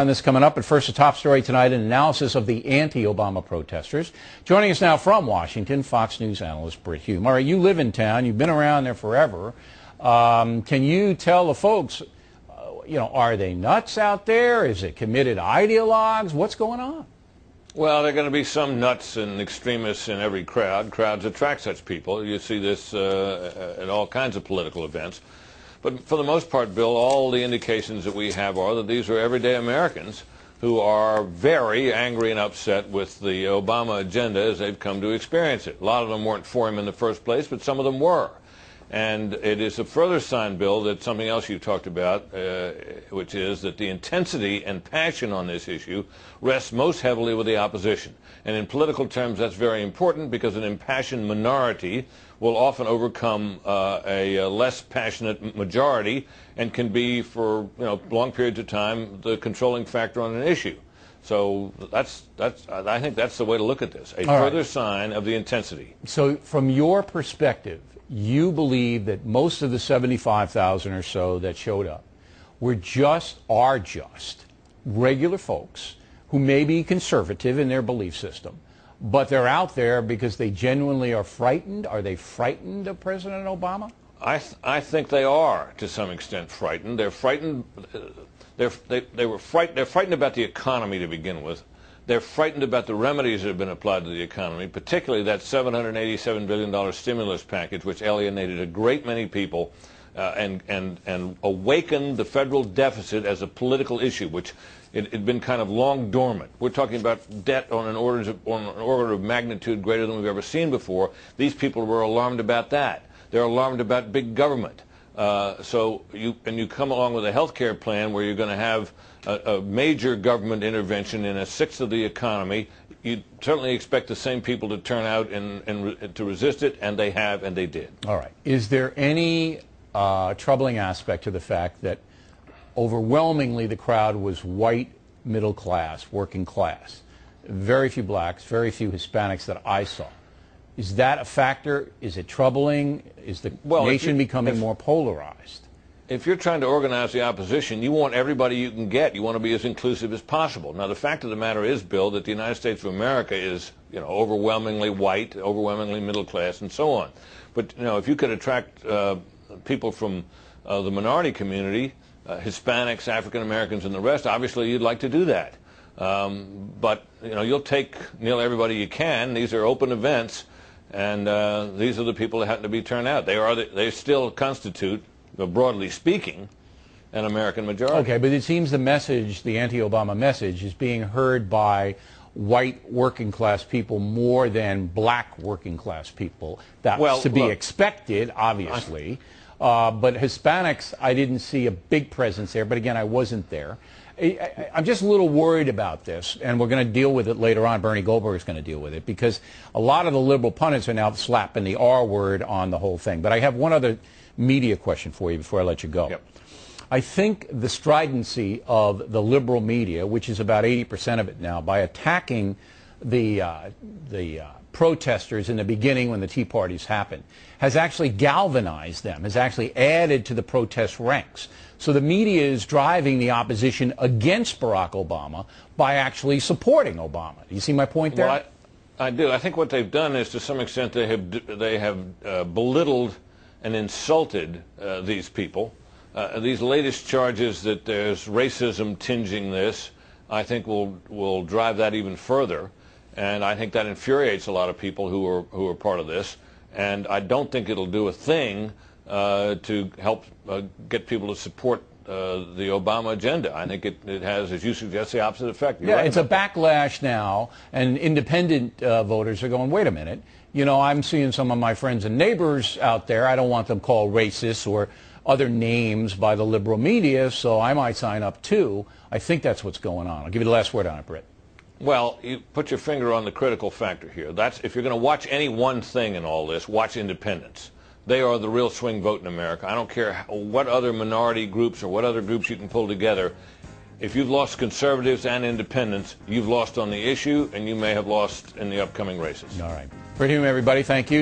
on this coming up, but first, a top story tonight, an analysis of the anti-Obama protesters. Joining us now from Washington, Fox News analyst Brit Hume. All right, you live in town. You've been around there forever. Can you tell the folks, are they nuts out there? Is it committed ideologues? What's going on? Well, there are going to be some nuts and extremists in every crowd. Crowds attract such people. You see this at all kinds of political events. But for the most part, Bill, all the indications that we have are that these are everyday Americans who are very angry and upset with the Obama agenda as they've come to experience it. A lot of them weren't for him in the first place, but some of them were. And it is a further sign, Bill, that something else you've talked about, which is that the intensity and passion on this issue rests most heavily with the opposition. And in political terms, that's very important because an impassioned minority will often overcome a less passionate majority and can be, for long periods of time, the controlling factor on an issue. So I think that's the way to look at this, a further sign of the intensity. So from your perspective, you believe that most of the 75,000 or so that showed up are just regular folks who may be conservative in their belief system, but they're out there because they genuinely are frightened? Are they frightened of President Obama? I think they are, to some extent, frightened. They're frightened. They're frightened about the economy to begin with. They're frightened about the remedies that have been applied to the economy, particularly that $787 billion stimulus package, which alienated a great many people and awakened the federal deficit as a political issue, which it had been kind of long dormant. We're talking about debt on an order of magnitude greater than we've ever seen before. These people were alarmed about that. They're alarmed about big government. So you come along with a health care plan where you're going to have a major government intervention in a sixth of the economy. You certainly expect the same people to turn out and to resist it, and they have, and they did. All right. Is there any troubling aspect to the fact that overwhelmingly the crowd was white, middle class, working class? Very few blacks, very few Hispanics that I saw. Is that a factor? Is it troubling? Is the nation becoming more polarized? If you're trying to organize the opposition, you want everybody you can get. You want to be as inclusive as possible. Now, the fact of the matter is, Bill, that the United States of America is, overwhelmingly white, overwhelmingly middle class, and so on. But, if you could attract people from the minority community, Hispanics, African Americans, and the rest, obviously you'd like to do that. But, you'll take nearly everybody you can. These are open events. And these are the people that happen to be turned out. They still constitute, broadly speaking, an American majority. Okay, but it seems the message, the anti-Obama message, is being heard by white working class people more than black working class people. That's to be expected, obviously. But Hispanics, I didn't see a big presence there. But again, I wasn't there. I'm just a little worried about this, and we're going to deal with it later on. Bernie Goldberg is going to deal with it, because a lot of the liberal pundits are now slapping the R word on the whole thing. But I have one other media question for you before I let you go. Yep. I think the stridency of the liberal media, which is about 80% of it now, by attacking the protesters in the beginning when the Tea Parties happened, has actually galvanized them, has actually added to the protest ranks. So the media is driving the opposition against Barack Obama by actually supporting Obama. Do you see my point there? Well, I do. I think what they've done is, to some extent, they have belittled and insulted these people. These latest charges that there's racism tinging this, I think will drive that even further. And I think that infuriates a lot of people who are part of this. And I don't think it'll do a thing to help get people to support the Obama agenda. I think it has, as you suggest, the opposite effect. You're right, it's a backlash now, and independent voters are going, wait a minute, I'm seeing some of my friends and neighbors out there. I don't want them called racists or other names by the liberal media, so I might sign up too. I think that's what's going on. I'll give you the last word on it, Britt. Well, you put your finger on the critical factor here. If you're going to watch any one thing in all this, watch independents. They are the real swing vote in America. I don't care what other minority groups or what other groups you can pull together. If you've lost conservatives and independents, you've lost on the issue, and you may have lost in the upcoming races. All right. Brit Hume, everybody, thank you.